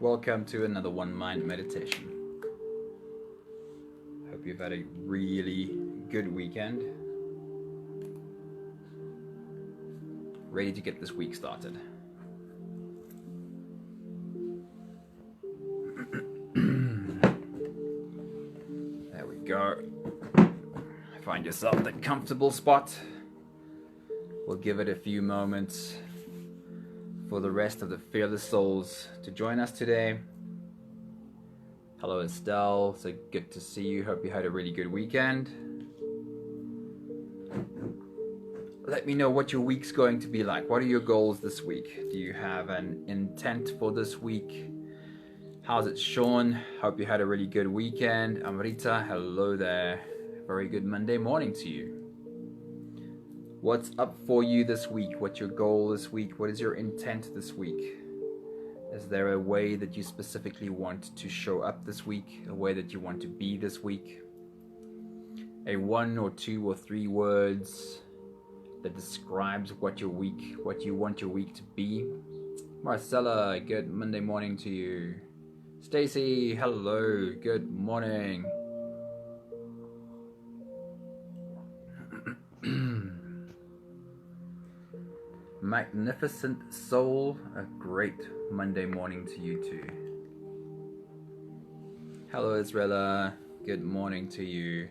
Welcome to another One Mind meditation. Hope you've had a really good weekend. Ready to get this week started. There we go. Find yourself the comfortable spot. We'll give it a few moments for the rest of the fearless souls to join us today. Hello Estelle, so good to see you. Hope you had a really good weekend. Let me know what your week's going to be like. What are your goals this week? Do you have an intent for this week? How's it, Sean? Hope you had a really good weekend. Amrita, hello there. Very good Monday morning to you. What's up for you this week? What's your goal this week? What is your intent this week? Is there a way that you specifically want to show up this week? A way that you want to be this week? A 1 or 2 or 3 words that describes what you want your week to be. Marcella, good Monday morning to you. Stacy, hello, good morning. Magnificent soul, a great Monday morning to you too. Hello Israela, good morning to you.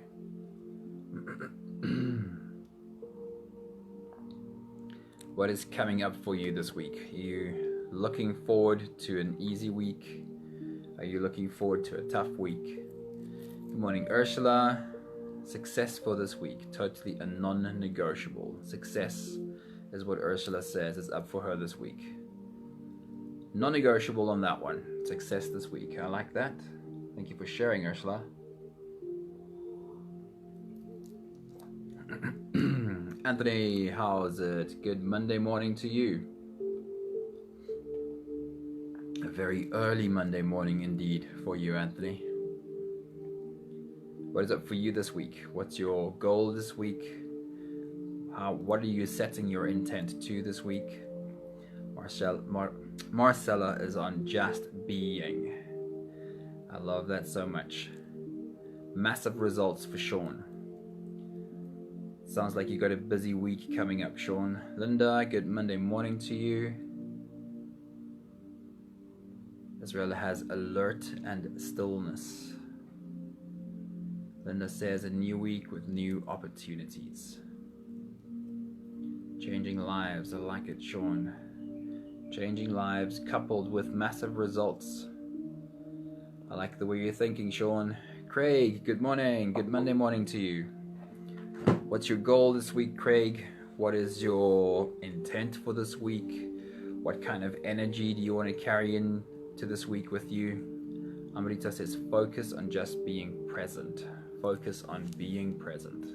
What is coming up for you this week? Are you looking forward to an easy week? Are you looking forward to a tough week? Good morning Ursula. Success for this week, totally a non-negotiable. Success is what Ursula says is up for her this week. Non-negotiable on that one. Success this week. I like that. Thank you for sharing, Ursula. Anthony, how's it? Good Monday morning to you. A very early Monday morning indeed for you, Anthony. What is up for you this week? What's your goal this week? What are you setting your intent to this week? Marcella is on just being. I love that so much. Massive results for Sean. Sounds like you got a busy week coming up, Sean. Linda, good Monday morning to you. Israel has alert and stillness. Linda says a new week with new opportunities. Changing lives, I like it, Sean. Changing lives coupled with massive results. I like the way you're thinking, Sean. Craig, good morning. Good Monday morning to you. What's your goal this week, Craig? What is your intent for this week? What kind of energy do you want to carry into this week with you? Amrita says focus on just being present. Focus on being present.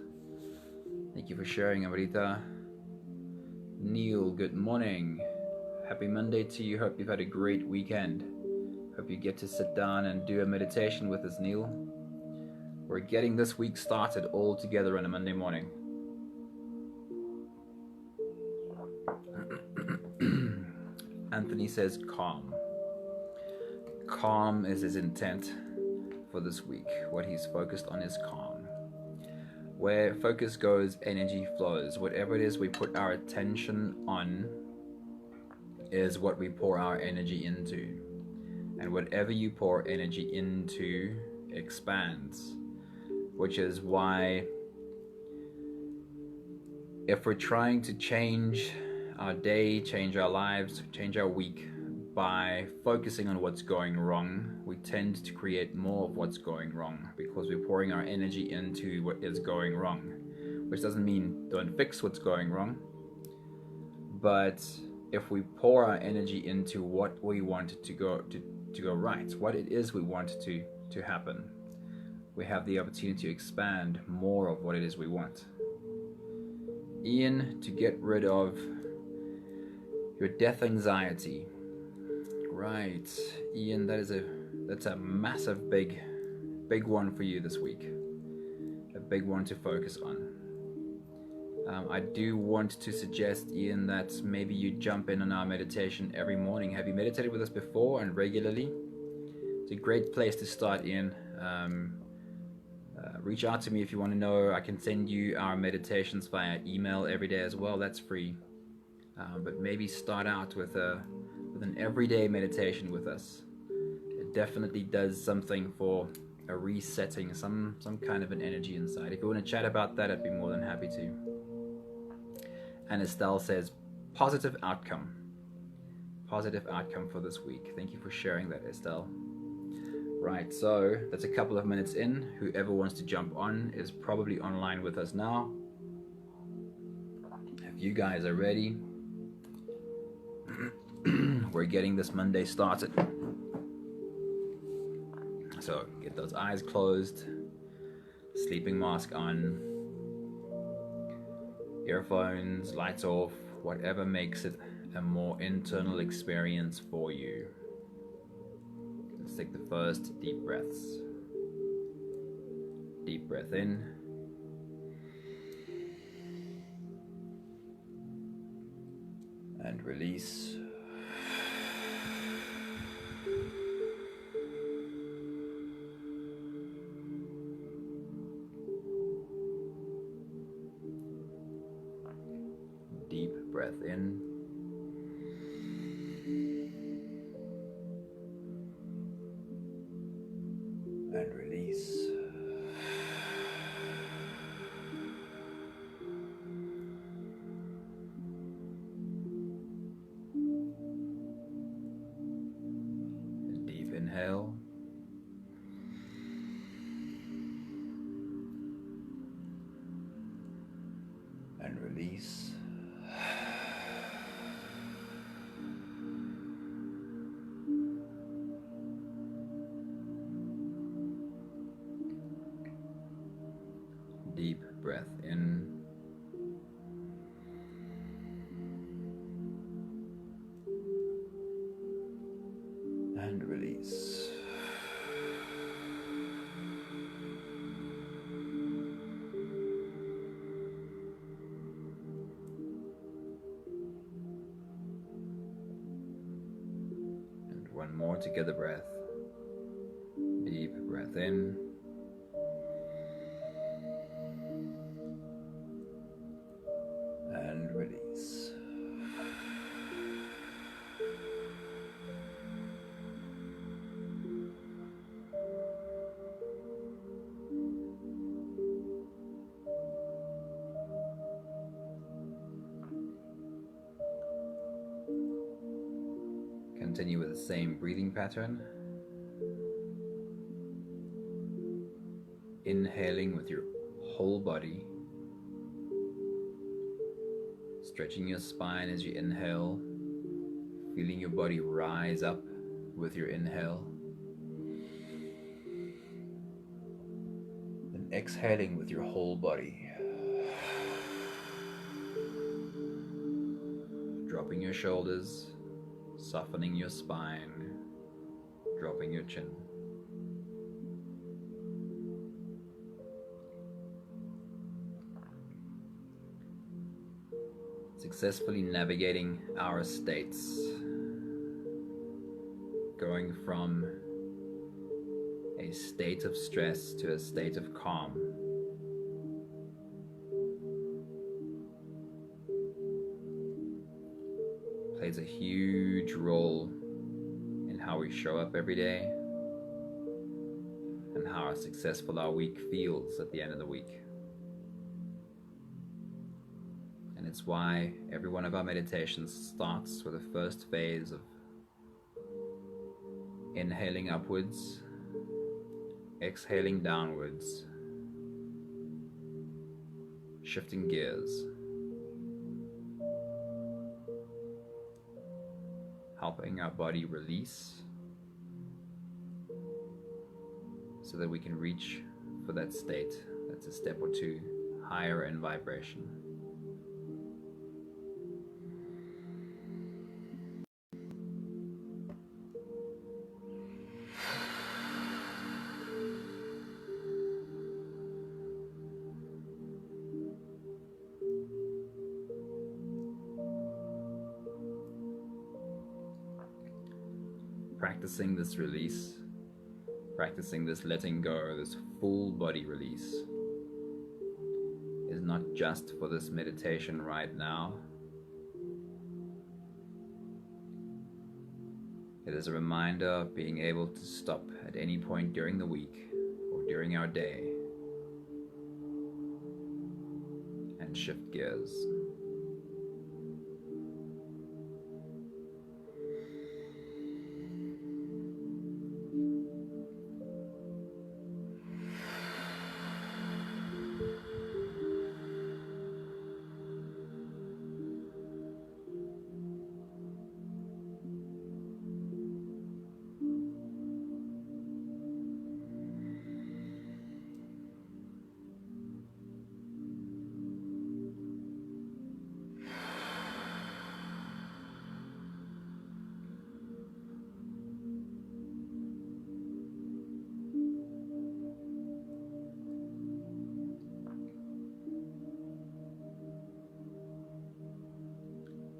Thank you for sharing, Amrita. Neil, good morning. Happy Monday to you. Hope you've had a great weekend. Hope you get to sit down and do a meditation with us, Neil. We're getting this week started all together on a Monday morning. Anthony says calm. Calm is his intent for this week. What he's focused on is calm. Where focus goes, energy flows. Whatever it is we put our attention on is what we pour our energy into. And whatever you pour energy into expands. Which is why if we're trying to change our day, change our lives, change our week by focusing on what's going wrong, we tend to create more of what's going wrong because we're pouring our energy into what is going wrong, which doesn't mean don't fix what's going wrong, but if we pour our energy into what we want to go right, what it is we want to happen, we have the opportunity to expand more of what it is we want. Ian, to get rid of your death anxiety. Right, Ian, that's a massive big one for you this week. A big one to focus on. I do want to suggest, Ian, that maybe you jump in on our meditation every morning. Have you meditated with us before and regularly? It's a great place to start, Ian. Reach out to me if you want to know. I can send you our meditations via email every day as well. That's free. But maybe start out with an everyday meditation with us. It definitely does something for a resetting, some kind of an energy inside. If you want to chat about that, I'd be more than happy to. And Estelle says, positive outcome for this week. Thank you for sharing that, Estelle. Right, so that's a couple of minutes in. Whoever wants to jump on is probably online with us now. If you guys are ready, we're getting this Monday started. So get those eyes closed, sleeping mask on, earphones, lights off, whatever makes it a more internal experience for you. Let's take the first deep breaths. Deep breath in. And release. Deep breath in. And release. Deep inhale. And release. Deep breath in. And release. And one more together breath. Deep breath in. And release. Continue with the same breathing pattern. Inhaling with your whole body. Stretching your spine as you inhale. Feeling your body rise up with your inhale. And exhaling with your whole body. Dropping your shoulders. Softening your spine, dropping your chin. Successfully navigating our states, going from a state of stress to a state of calm. Plays a huge role in how we show up every day and how successful our week feels at the end of the week. And it's why every one of our meditations starts with the first phase of inhaling upwards, exhaling downwards, shifting gears, helping our body release so that we can reach for that state that's a step or two higher in vibration. Practicing this release Practicing this letting go, this full body release, is not just for this meditation right now. It is a reminder of being able to stop at any point during the week or during our day and shift gears.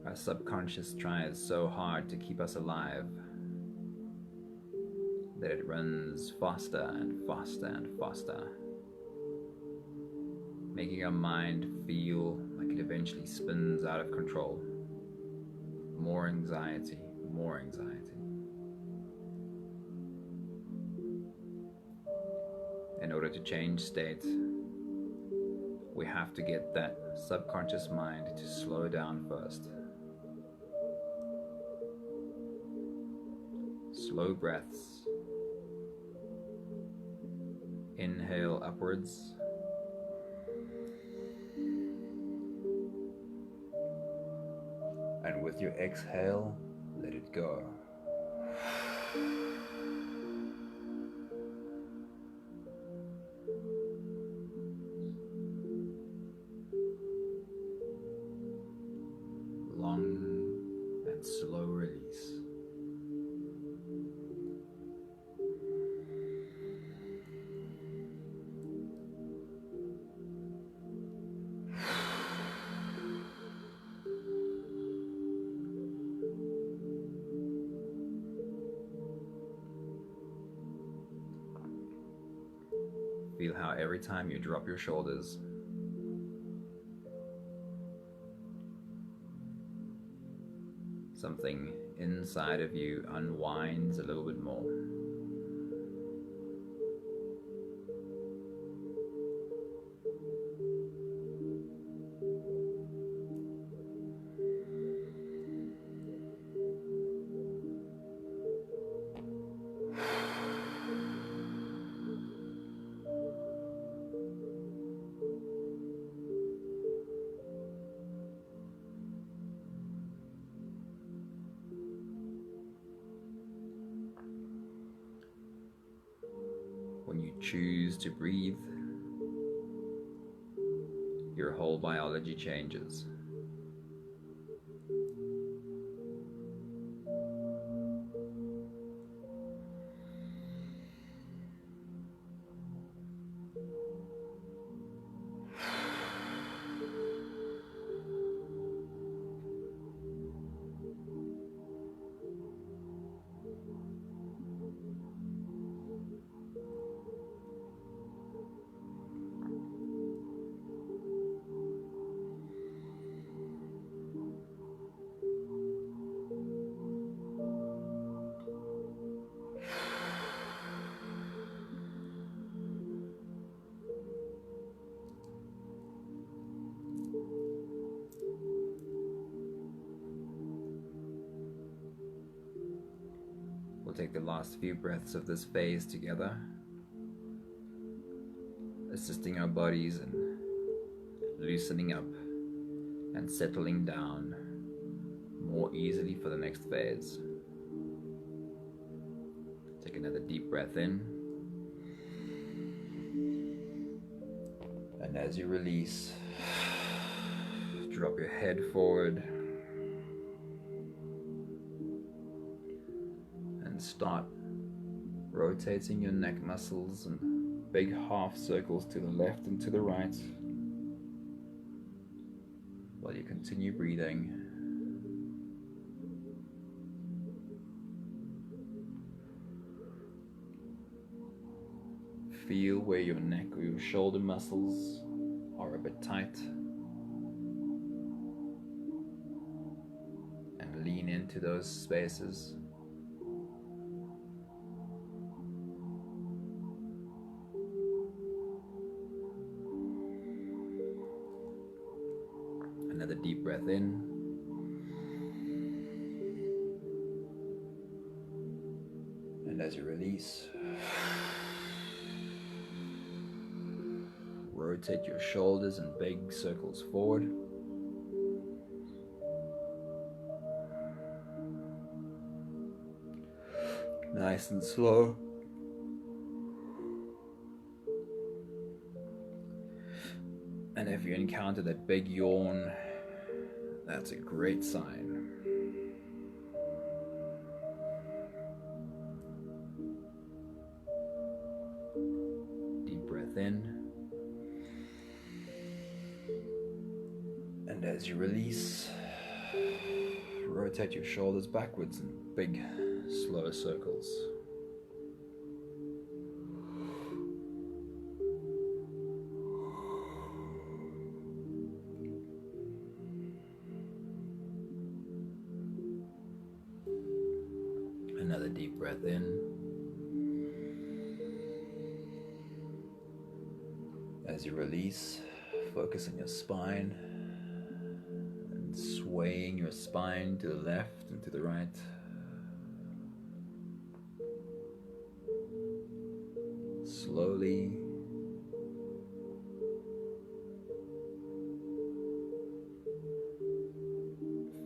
Our subconscious tries so hard to keep us alive that it runs faster and faster and faster, making our mind feel like it eventually spins out of control. More anxiety, more anxiety. In order to change state, we have to get that subconscious mind to slow down first. Slow breaths. Inhale upwards. And with your exhale, let it go. Long and slow release. Feel how every time you drop your shoulders, something inside of you unwinds a little bit more. When you choose to breathe, your whole biology changes. We'll take the last few breaths of this phase together, assisting our bodies in loosening up and settling down more easily for the next phase. Take another deep breath in, and as you release, drop your head forward and start rotating your neck muscles and big half circles to the left and to the right while you continue breathing. Feel where your neck or your shoulder muscles are a bit tight. And lean into those spaces. Another deep breath in. And as you release, rotate your shoulders in big circles forward. Nice and slow. And if you encounter that big yawn, that's a great sign. Deep breath in. And as you release, rotate your shoulders backwards in big, slow circles. Another deep breath in. As you release, focus on your spine and swaying your spine to the left and to the right. Slowly.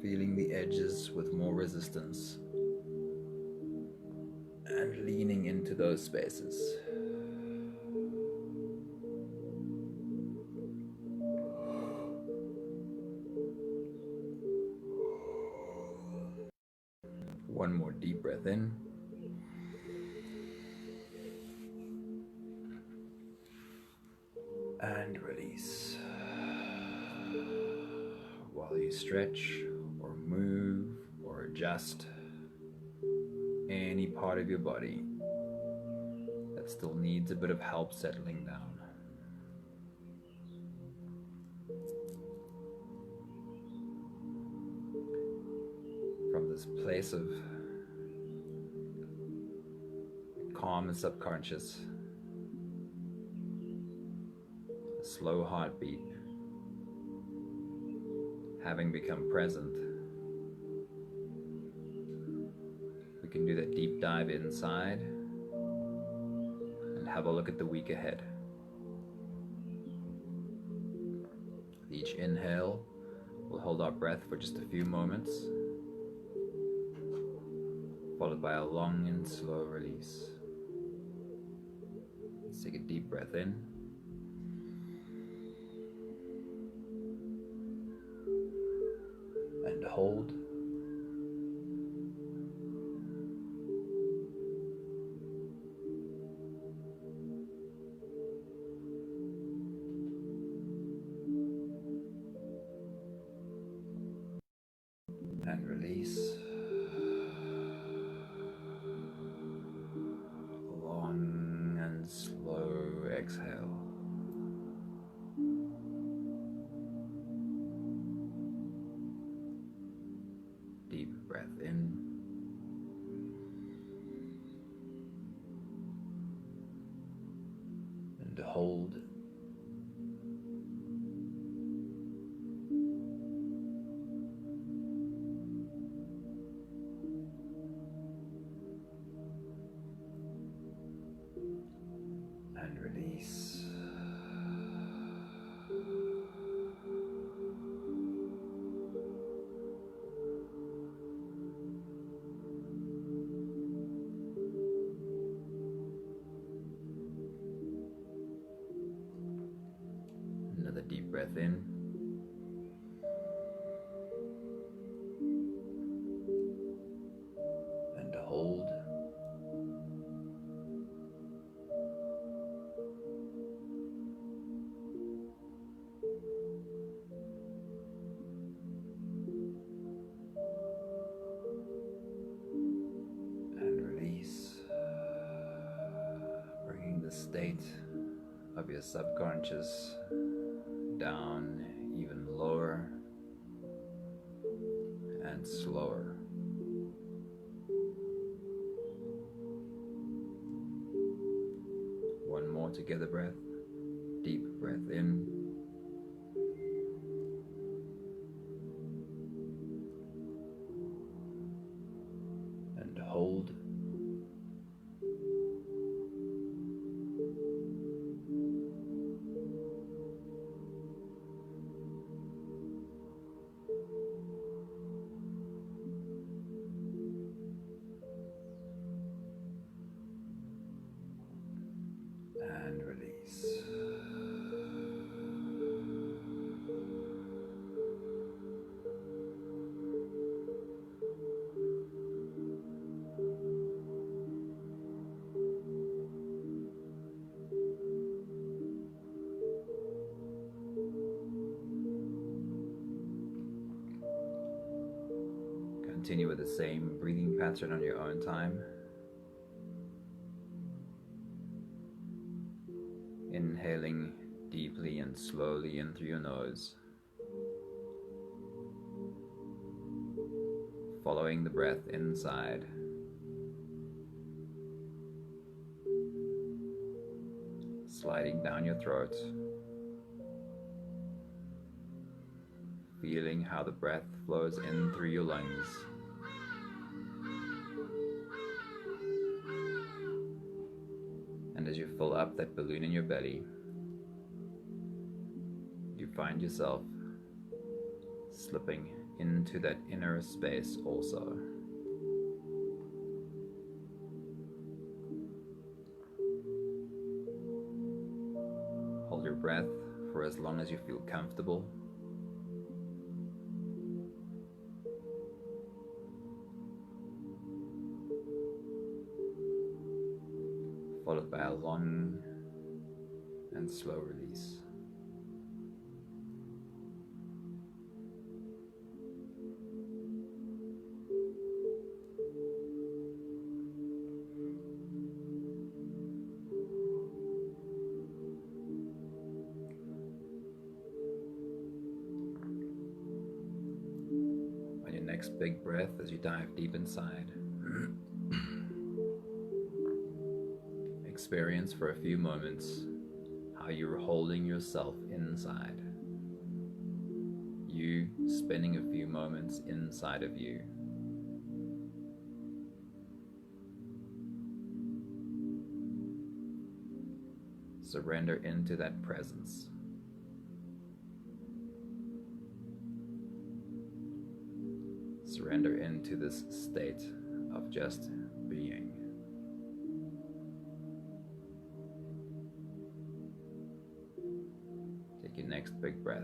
Feeling the edges with more resistance. And leaning into those spaces. One more deep breath in. And release. While you stretch or move or adjust any part of your body that still needs a bit of help settling down. From this place of calm and subconscious, a slow heartbeat, having become present, we can do that deep dive inside and have a look at the week ahead. Each inhale, we'll hold our breath for just a few moments, followed by a long and slow release. Let's take a deep breath in. And hold. And release. Long and slow exhale. Deep breath in. And hold. And release. Another deep breath in. And hold. And release. Bringing this state of your subconscious down even lower and slower. One more together breath. Deep breath in. And hold. And release. Continue with the same breathing pattern on your own time. Inhaling deeply and slowly in through your nose. Following the breath inside. Sliding down your throat. Feeling how the breath flows in through your lungs. And as you fill up that balloon in your belly, you find yourself slipping into that inner space also. Hold your breath for as long as you feel comfortable. Followed by a long and slow release. On your next big breath, as you dive deep inside, experience for a few moments how you're holding yourself inside. You spending a few moments inside of you. Surrender into that presence. Surrender into this state of just being. Take your next big breath.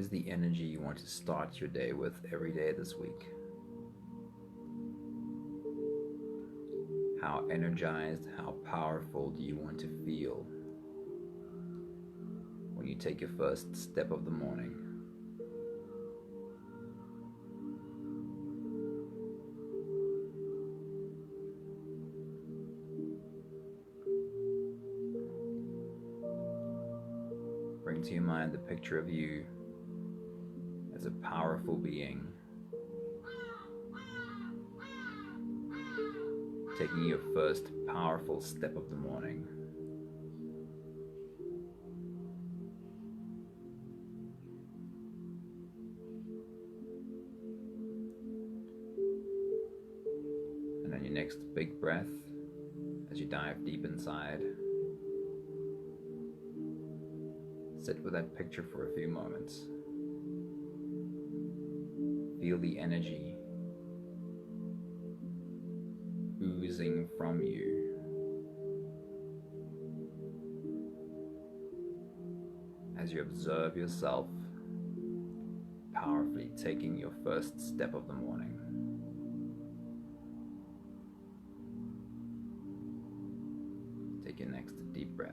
is the energy you want to start your day with every day this week? How energized, how powerful do you want to feel when you take your first step of the morning? Bring to your mind the picture of you as a powerful being, taking your first powerful step of the morning. And then your next big breath as you dive deep inside. Sit with that picture for a few moments. Feel the energy oozing from you. As you observe yourself powerfully taking your first step of the morning. Take your next deep breath.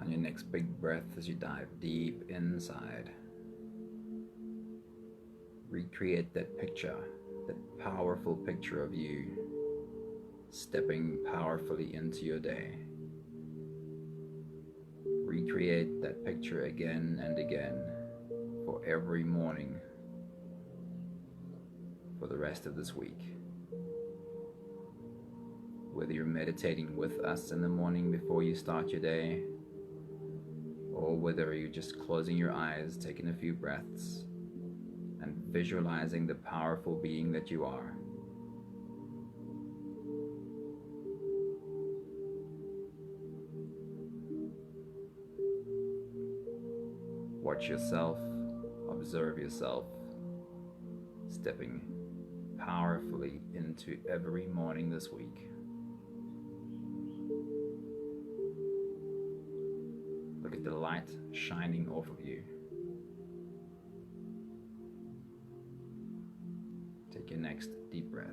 On your next big breath as you dive deep inside, recreate that picture, that powerful picture of you stepping powerfully into your day. Recreate that picture again and again for every morning for the rest of this week. Whether you're meditating with us in the morning before you start your day, or whether you're just closing your eyes, taking a few breaths, and visualizing the powerful being that you are. Watch yourself, observe yourself, stepping powerfully into every morning this week. Look at the light shining off of you. Take your next deep breath.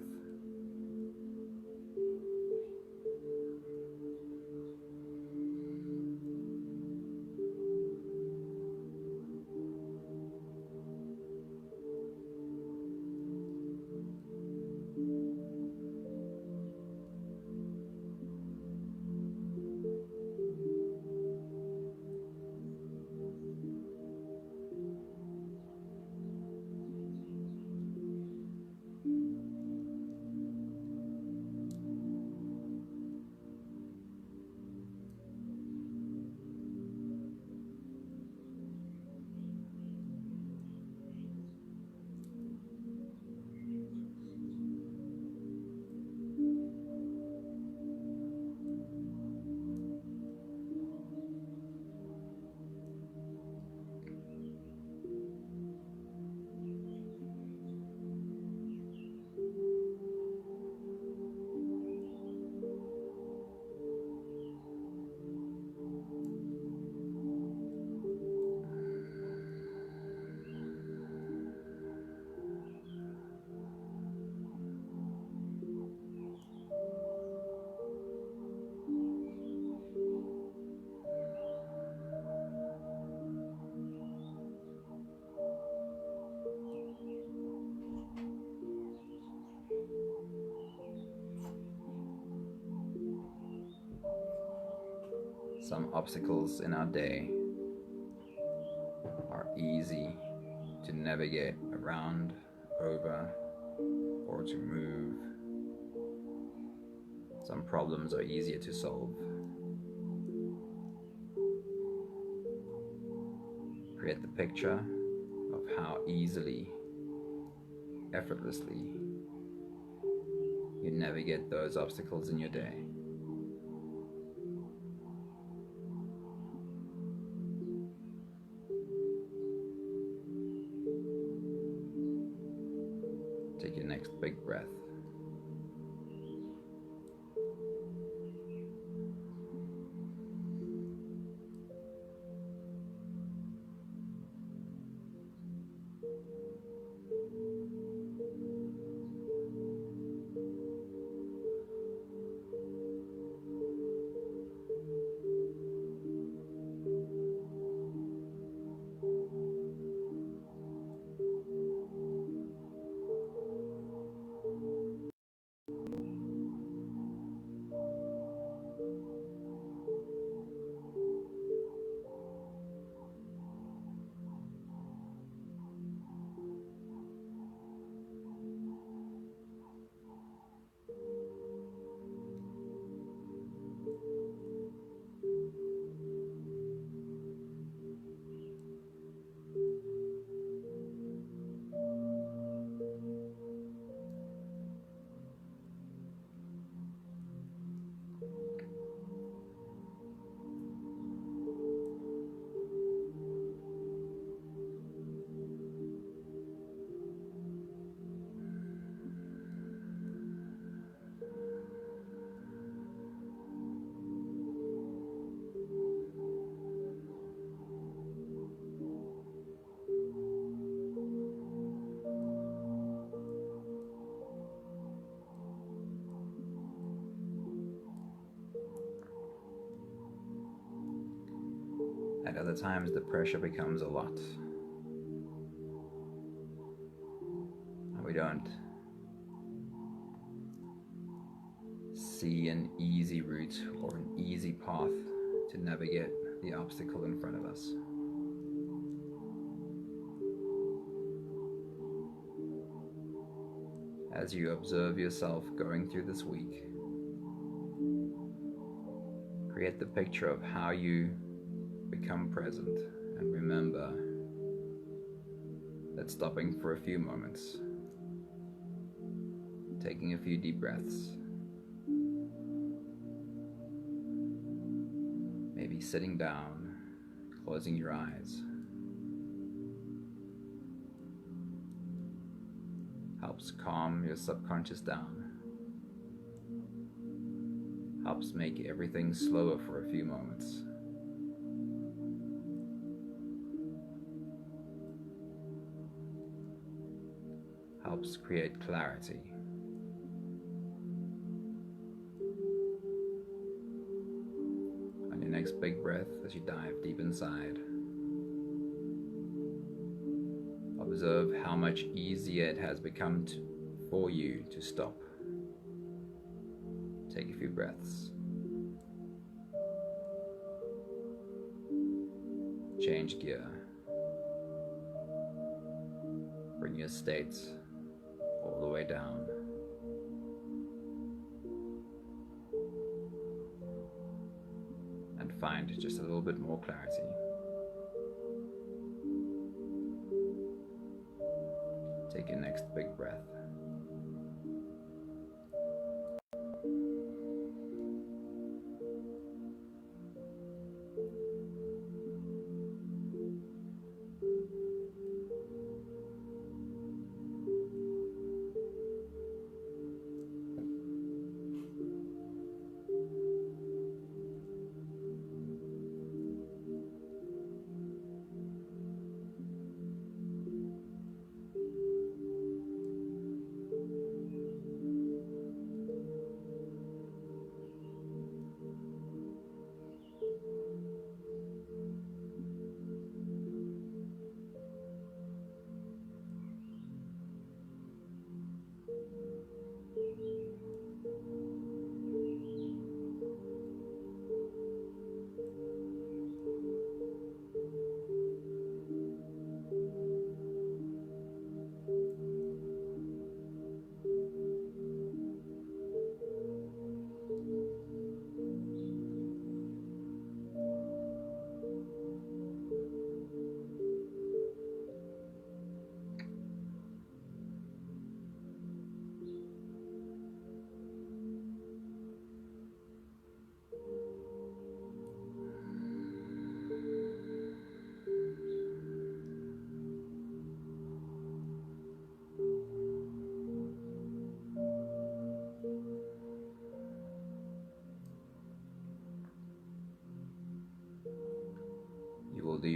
Some obstacles in our day are easy to navigate around, over, or to move. Some problems are easier to solve. Create the picture of how easily, effortlessly, you navigate those obstacles in your day. Take your next big breath. At other times, the pressure becomes a lot, and we don't see an easy route or an easy path to navigate the obstacle in front of us. As you observe yourself going through this week, create the picture of how you become present, and remember that stopping for a few moments, taking a few deep breaths, maybe sitting down, closing your eyes, helps calm your subconscious down, helps make everything slower for a few moments. Helps create clarity. On your next big breath, as you dive deep inside, observe how much easier it has become for you to stop. Take a few breaths. Change gear. Bring your state all the way down. And find just a little bit more clarity. Take your next big breath.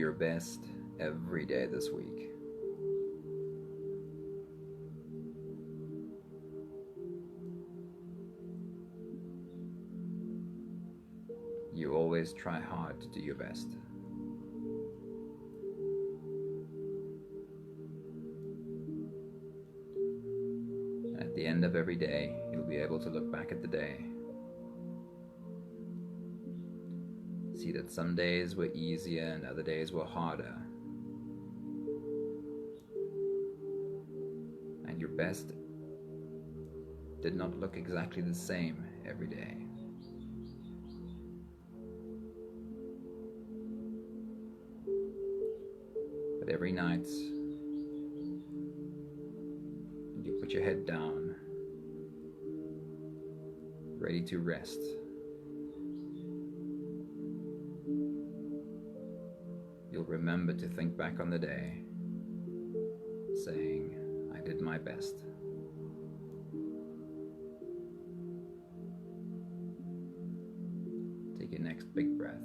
your best every day this week. You always try hard to do your best. And at the end of every day, you'll be able to look back at the day. See that some days were easier and other days were harder. And your best did not look exactly the same every day. But every night, you put your head down, ready to rest. You'll remember to think back on the day, saying, I did my best. Take your next big breath.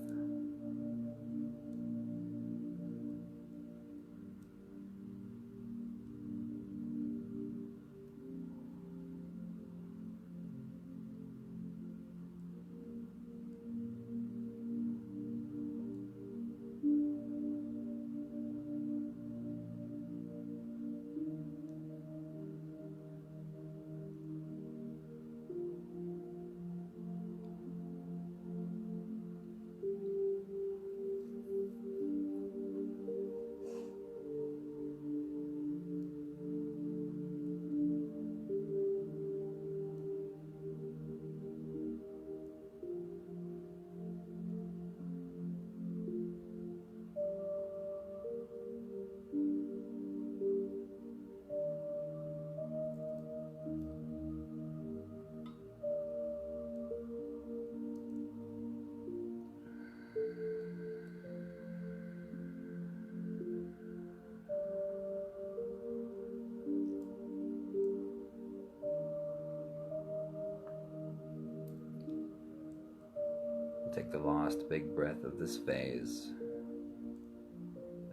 Take the last big breath of this phase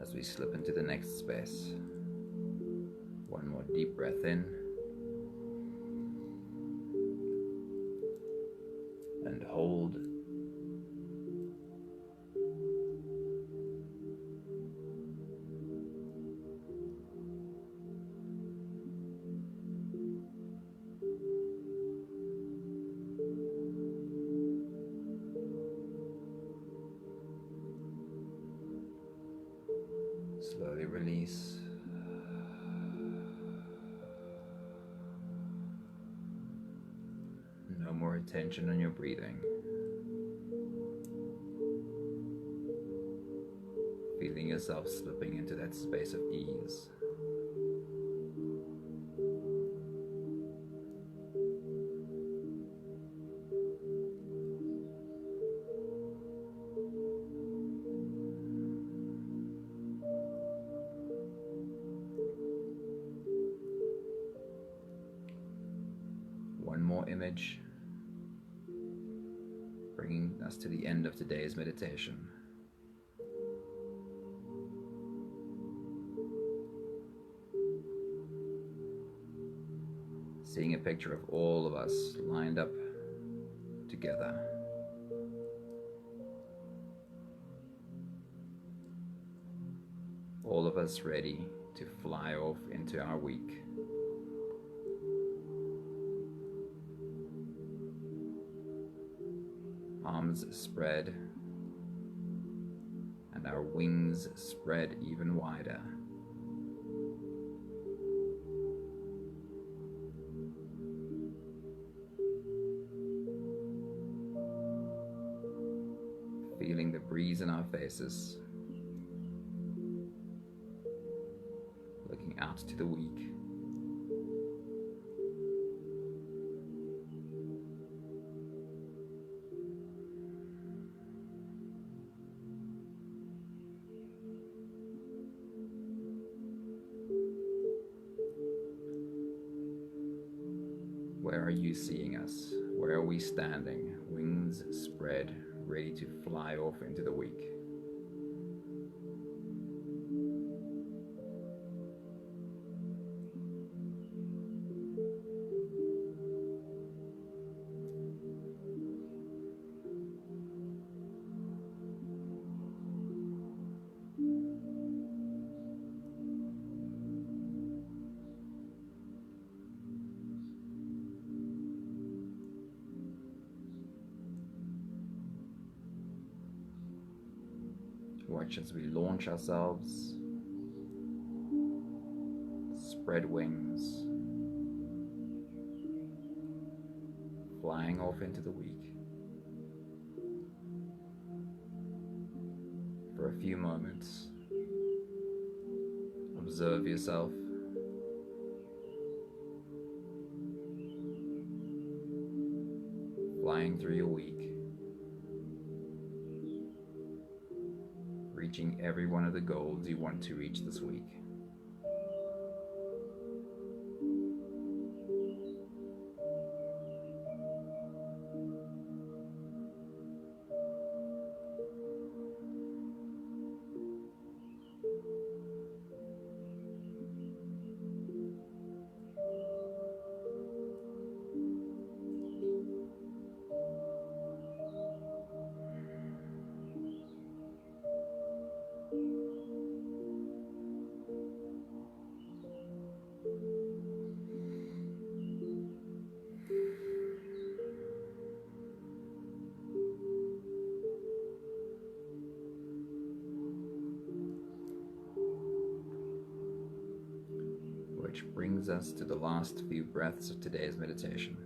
as we slip into the next space. One more deep breath in and hold. Slowly release. No more attention on your breathing. Feeling yourself slipping into that space of ease. One more image, bringing us to the end of today's meditation. Seeing a picture of all of us lined up together. All of us ready to fly off into our week. Arms spread and our wings spread even wider. Feeling the breeze in our faces, looking out to the week. Where are you seeing us? Where are we standing? Wings spread, ready to fly off into the week. watch as we launch ourselves, spread wings, flying off into the week. For a few moments, observe yourself. Flying through your week, reaching every one of the goals you want to reach this week. Which brings us to the last few breaths of today's meditation.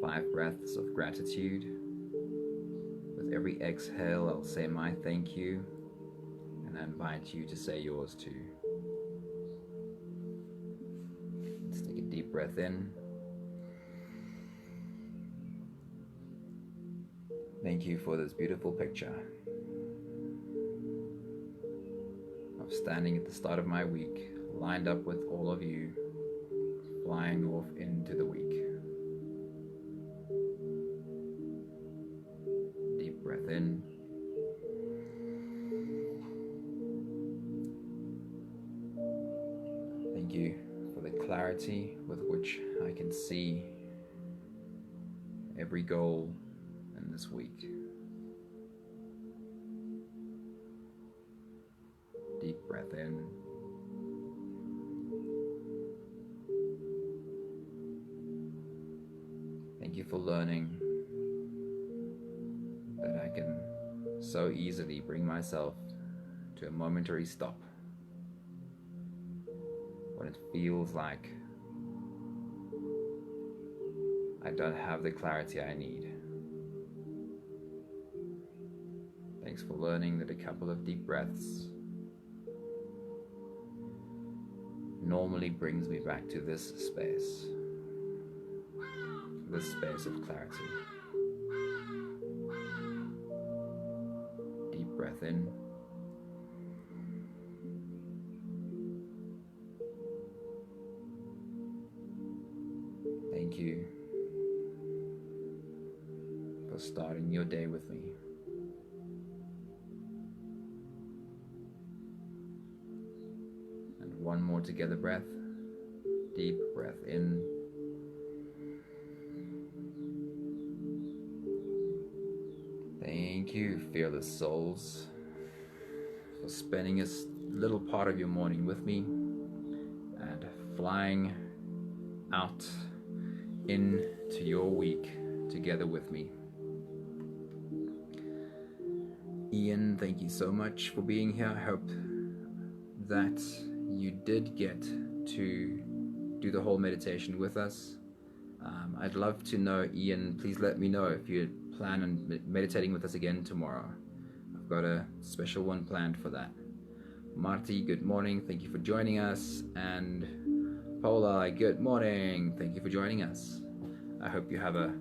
5 breaths of gratitude. With every exhale, I'll say my thank you, and I invite you to say yours too. Let's take a deep breath in. Thank you for this beautiful picture of standing at the start of my week, lined up with all of you, flying off into the week. Deep breath in. Thank you for the clarity with which I can see every goal in this week. Deep breath in. Thank you for learning that I can so easily bring myself to a momentary stop when it feels like I don't have the clarity I need. Thanks for learning that a couple of deep breaths normally brings me back to this space of clarity. Deep breath in. Thank you for starting your day with me. And one more together breath. Deep breath in. Thank you, fearless souls, for spending a little part of your morning with me and flying out into your week together with me. Ian, thank you so much for being here. I hope that you did get to do the whole meditation with us. I'd love to know, Ian, please let me know if you plan on meditating with us again tomorrow. I've got a special one planned for that. Marty, good morning. Thank you for joining us. And Paula, good morning. Thank you for joining us. I hope you have a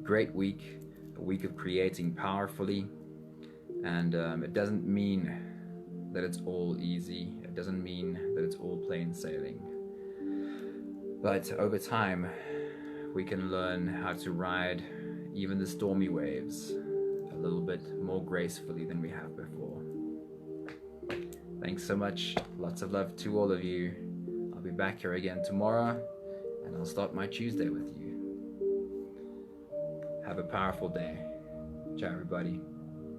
great week, a week of creating powerfully. And it doesn't mean that it's all easy. It doesn't mean that it's all plain sailing. But over time, we can learn how to ride even the stormy waves a little bit more gracefully than we have before. Thanks so much. Lots of love to all of you. I'll be back here again tomorrow, and I'll start my Tuesday with you. Have a powerful day. Ciao, everybody.